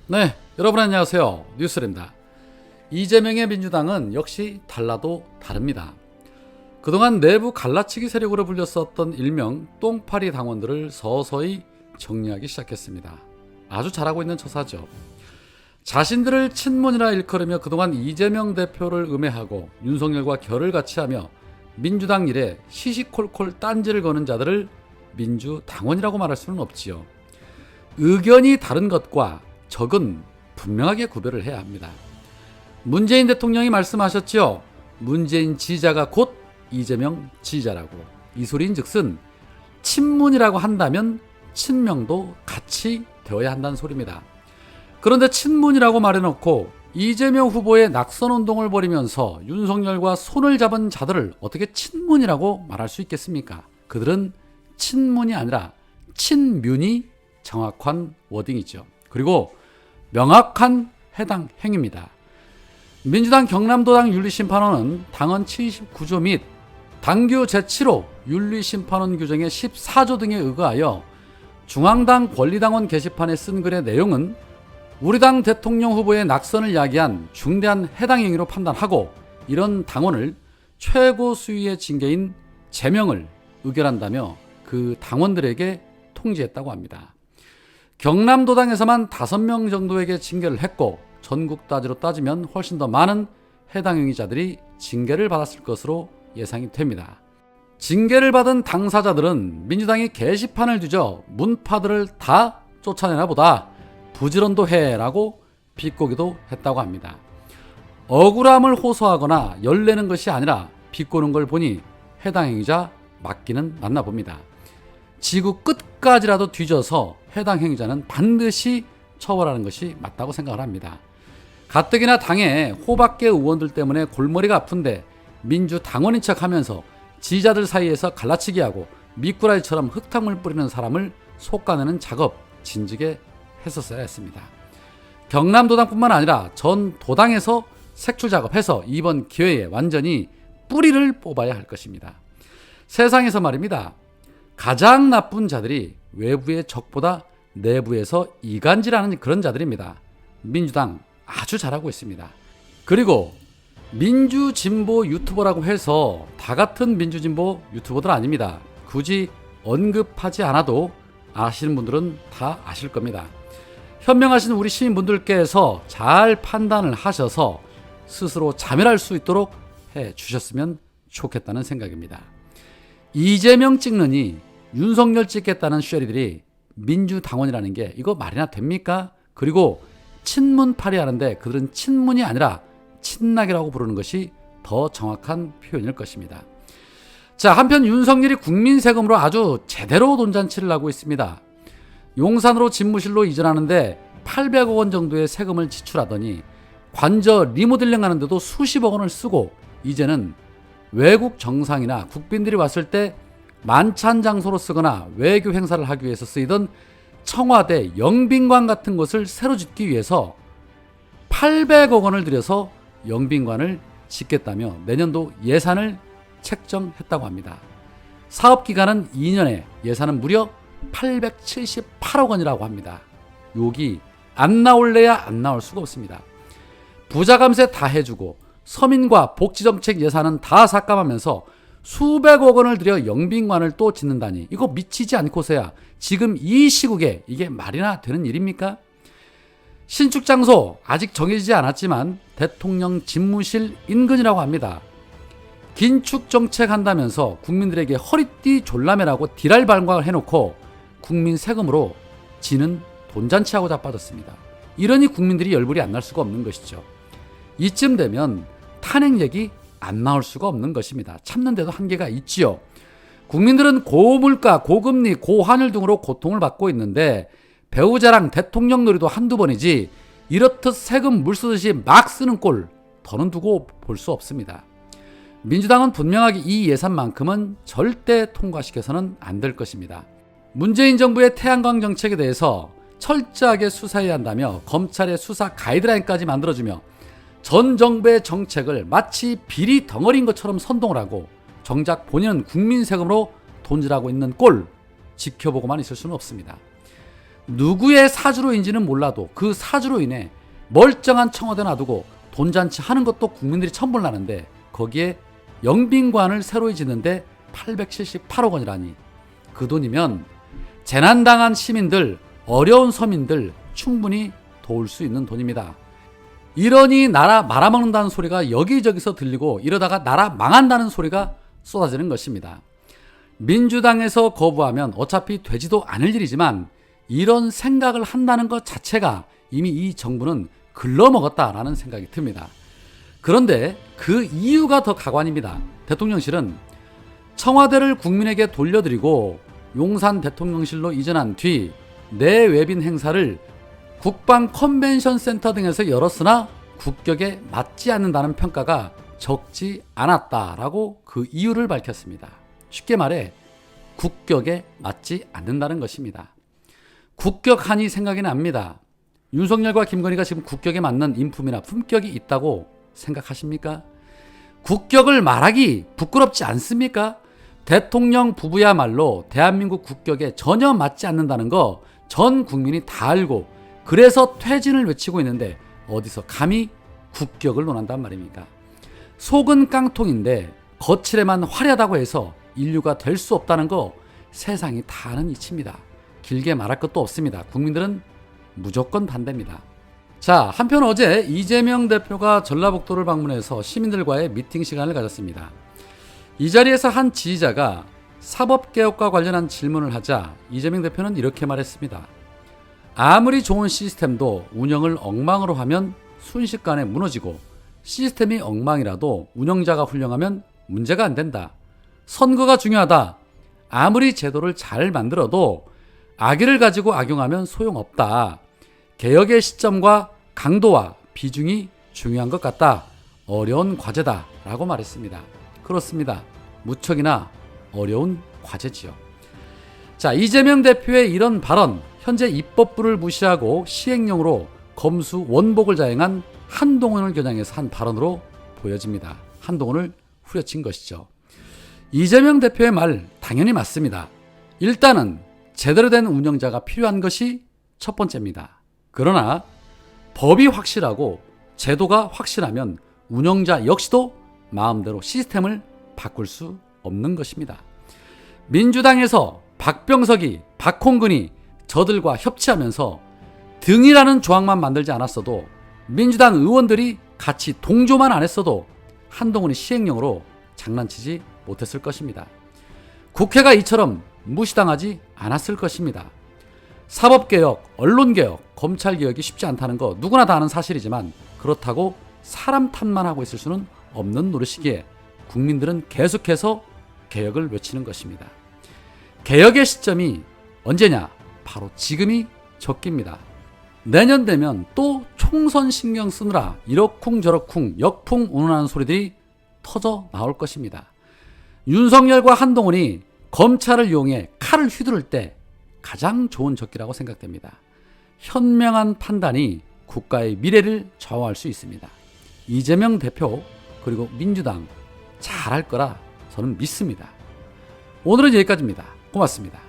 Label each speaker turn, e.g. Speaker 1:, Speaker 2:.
Speaker 1: 네, 여러분 안녕하세요. 뉴스입니다. 이재명의 민주당은 역시 달라도 다릅니다. 그동안 내부 갈라치기 세력으로 불렸었던 일명 똥파리 당원들을 서서히 정리하기 시작했습니다. 아주 잘하고 있는 처사죠. 자신들을 친문이라 일컬으며 그동안 이재명 대표를 음해하고 윤석열과 결을 같이하며 민주당 일에 시시콜콜 딴지를 거는 자들을 민주당원이라고 말할 수는 없지요. 의견이 다른 것과 적은 분명하게 구별을 해야 합니다. 문재인 대통령이 말씀하셨지요. 문재인 지지자가 곧 이재명 지지자라고. 이 소리인즉슨 친문이라고 한다면 친명도 같이 되어야 한다는 소리입니다. 그런데 친문이라고 말해놓고 이재명 후보의 낙선운동을 벌이면서 윤석열과 손을 잡은 자들을 어떻게 친문이라고 말할 수 있겠습니까? 그들은 친문이 아니라 친뮨이 정확한 워딩이죠. 그리고 명확한 해당 행위입니다. 민주당 경남도당 윤리심판원은 당헌 79조 및 당규 제7호 윤리심판원 규정의 14조 등에 의거하여 중앙당 권리당원 게시판에 쓴 글의 내용은 우리 당 대통령 후보의 낙선을 야기한 중대한 해당 행위로 판단하고 이런 당원을 최고 수위의 징계인 제명을 의결한다며 그 당원들에게 통지했다고 합니다. 경남도당에서만 5명 정도에게 징계를 했고 전국 따지로 따지면 훨씬 더 많은 해당 행위자들이 징계를 받았을 것으로 예상이 됩니다. 징계를 받은 당사자들은 민주당이 게시판을 뒤져 문파들을 다 쫓아내나 보다 부지런도 해라고 비꼬기도 했다고 합니다. 억울함을 호소하거나 열내는 것이 아니라 비꼬는 걸 보니 해당 행위자 맞기는 맞나 봅니다. 지구 끝까지라도 뒤져서 해당 행위자는 반드시 처벌하는 것이 맞다고 생각을 합니다. 가뜩이나 당의 호박계 의원들 때문에 골머리가 아픈데 민주당원인 척하면서 지지자들 사이에서 갈라치기하고 미꾸라지처럼 흙탕물 뿌리는 사람을 솎아내는 작업 진즉에 했었어야 했습니다. 경남도당뿐만 아니라 전 도당에서 색출 작업해서 이번 기회에 완전히 뿌리를 뽑아야 할 것입니다. 세상에서 말입니다. 가장 나쁜 자들이 외부의 적보다 내부에서 이간질하는 그런 자들입니다. 민주당 아주 잘하고 있습니다. 그리고 민주진보 유튜버라고 해서 다 같은 민주진보 유튜버들 아닙니다. 굳이 언급하지 않아도 아시는 분들은 다 아실 겁니다. 현명하신 우리 시민분들께서 잘 판단을 하셔서 스스로 자멸할 수 있도록 해 주셨으면 좋겠다는 생각입니다. 이재명 찍느니 윤석열 찍겠다는 쉐리들이 민주당원이라는 게 이거 말이나 됩니까? 그리고 친문파리 하는데 그들은 친문이 아니라 친낙이라고 부르는 것이 더 정확한 표현일 것입니다. 자, 한편 윤석열이 국민 세금으로 아주 제대로 돈잔치를 하고 있습니다. 용산으로 집무실로 이전하는데 800억 원 정도의 세금을 지출하더니 관저 리모델링 하는데도 수십억 원을 쓰고 이제는 외국 정상이나 국빈들이 왔을 때 만찬 장소로 쓰거나 외교 행사를 하기 위해서 쓰이던 청와대 영빈관 같은 것을 새로 짓기 위해서 800억 원을 들여서 영빈관을 짓겠다며 내년도 예산을 책정했다고 합니다. 사업 기간은 2년에 예산은 무려 878억 원이라고 합니다. 여기 안 나올래야 안 나올 수가 없습니다. 부자 감세 다 해주고 서민과 복지정책 예산은 다 삭감하면서 수백억 원을 들여 영빈관을 또 짓는다니 이거 미치지 않고서야 지금 이 시국에 이게 말이나 되는 일입니까? 신축 장소 아직 정해지지 않았지만 대통령 집무실 인근이라고 합니다. 긴축 정책 한다면서 국민들에게 허리띠 졸라매라고 디랄 발광을 해놓고 국민 세금으로 지는 돈잔치하고 자빠졌습니다. 이러니 국민들이 열불이 안 날 수가 없는 것이죠. 이쯤 되면 탄핵 얘기 안 나올 수가 없는 것입니다. 참는데도 한계가 있지요. 국민들은 고물가, 고금리, 고환율 등으로 고통을 받고 있는데 배우자랑 대통령 놀이도 한두 번이지 이렇듯 세금 물 쓰듯이 막 쓰는 꼴 더는 두고 볼 수 없습니다. 민주당은 분명하게 이 예산만큼은 절대 통과시켜서는 안 될 것입니다. 문재인 정부의 태양광 정책에 대해서 철저하게 수사해야 한다며 검찰의 수사 가이드라인까지 만들어주며 전 정부의 정책을 마치 비리 덩어리인 것처럼 선동을 하고 정작 본인은 국민 세금으로 돈질하고 있는 꼴 지켜보고만 있을 수는 없습니다. 누구의 사주로인지는 몰라도 그 사주로 인해 멀쩡한 청와대 놔두고 돈잔치 하는 것도 국민들이 천벌나는데 거기에 영빈관을 새로 짓는데 878억 원이라니, 그 돈이면 재난당한 시민들, 어려운 서민들 충분히 도울 수 있는 돈입니다. 이러니 나라 말아먹는다는 소리가 여기저기서 들리고 이러다가 나라 망한다는 소리가 쏟아지는 것입니다. 민주당에서 거부하면 어차피 되지도 않을 일이지만 이런 생각을 한다는 것 자체가 이미 이 정부는 글러먹었다라는 생각이 듭니다. 그런데 그 이유가 더 가관입니다. 대통령실은 청와대를 국민에게 돌려드리고 용산 대통령실로 이전한 뒤 내외빈 행사를 국방 컨벤션 센터 등에서 열었으나 국격에 맞지 않는다는 평가가 적지 않았다라고 그 이유를 밝혔습니다. 쉽게 말해 국격에 맞지 않는다는 것입니다. 국격하니 생각이 납니다. 윤석열과 김건희가 지금 국격에 맞는 인품이나 품격이 있다고 생각하십니까? 국격을 말하기 부끄럽지 않습니까? 대통령 부부야말로 대한민국 국격에 전혀 맞지 않는다는 거 전 국민이 다 알고 그래서 퇴진을 외치고 있는데 어디서 감히 국격을 논한단 말입니까? 속은 깡통인데 거칠에만 화려하다고 해서 인류가 될 수 없다는 거 세상이 다 아는 이치입니다. 길게 말할 것도 없습니다. 국민들은 무조건 반대입니다. 자, 한편 어제 이재명 대표가 전라북도를 방문해서 시민들과의 미팅 시간을 가졌습니다. 이 자리에서 한 지지자가 사법개혁과 관련한 질문을 하자 이재명 대표는 이렇게 말했습니다. 아무리 좋은 시스템도 운영을 엉망으로 하면 순식간에 무너지고 시스템이 엉망이라도 운영자가 훌륭하면 문제가 안 된다. 선거가 중요하다. 아무리 제도를 잘 만들어도 악의를 가지고 악용하면 소용없다. 개혁의 시점과 강도와 비중이 중요한 것 같다. 어려운 과제다. 라고 말했습니다. 그렇습니다. 무척이나 어려운 과제지요. 자, 이재명 대표의 이런 발언, 현재 입법부를 무시하고 시행령으로 검수 원복을 자행한 한동훈을 겨냥해서 한 발언으로 보여집니다. 한동훈을 후려친 것이죠. 이재명 대표의 말 당연히 맞습니다. 일단은 제대로 된 운영자가 필요한 것이 첫 번째입니다. 그러나 법이 확실하고 제도가 확실하면 운영자 역시도 마음대로 시스템을 바꿀 수 없는 것입니다. 민주당에서 박병석이, 박홍근이 저들과 협치하면서 등이라는 조항만 만들지 않았어도 민주당 의원들이 같이 동조만 안 했어도 한동훈이 시행령으로 장난치지 못했을 것입니다. 국회가 이처럼 무시당하지 않았을 것입니다. 사법개혁, 언론개혁, 검찰개혁이 쉽지 않다는 거 누구나 다 아는 사실이지만 그렇다고 사람 탓만 하고 있을 수는 없는 노릇이기에 국민들은 계속해서 개혁을 외치는 것입니다. 개혁의 시점이 언제냐? 바로 지금이 적기입니다. 내년 되면 또 총선 신경 쓰느라 이러쿵저러쿵 역풍운운하는 소리들이 터져 나올 것입니다. 윤석열과 한동훈이 검찰을 이용해 칼을 휘두를 때 가장 좋은 적기라고 생각됩니다. 현명한 판단이 국가의 미래를 좌우할 수 있습니다. 이재명 대표 그리고 민주당 잘할 거라 저는 믿습니다. 오늘은 여기까지입니다. 고맙습니다.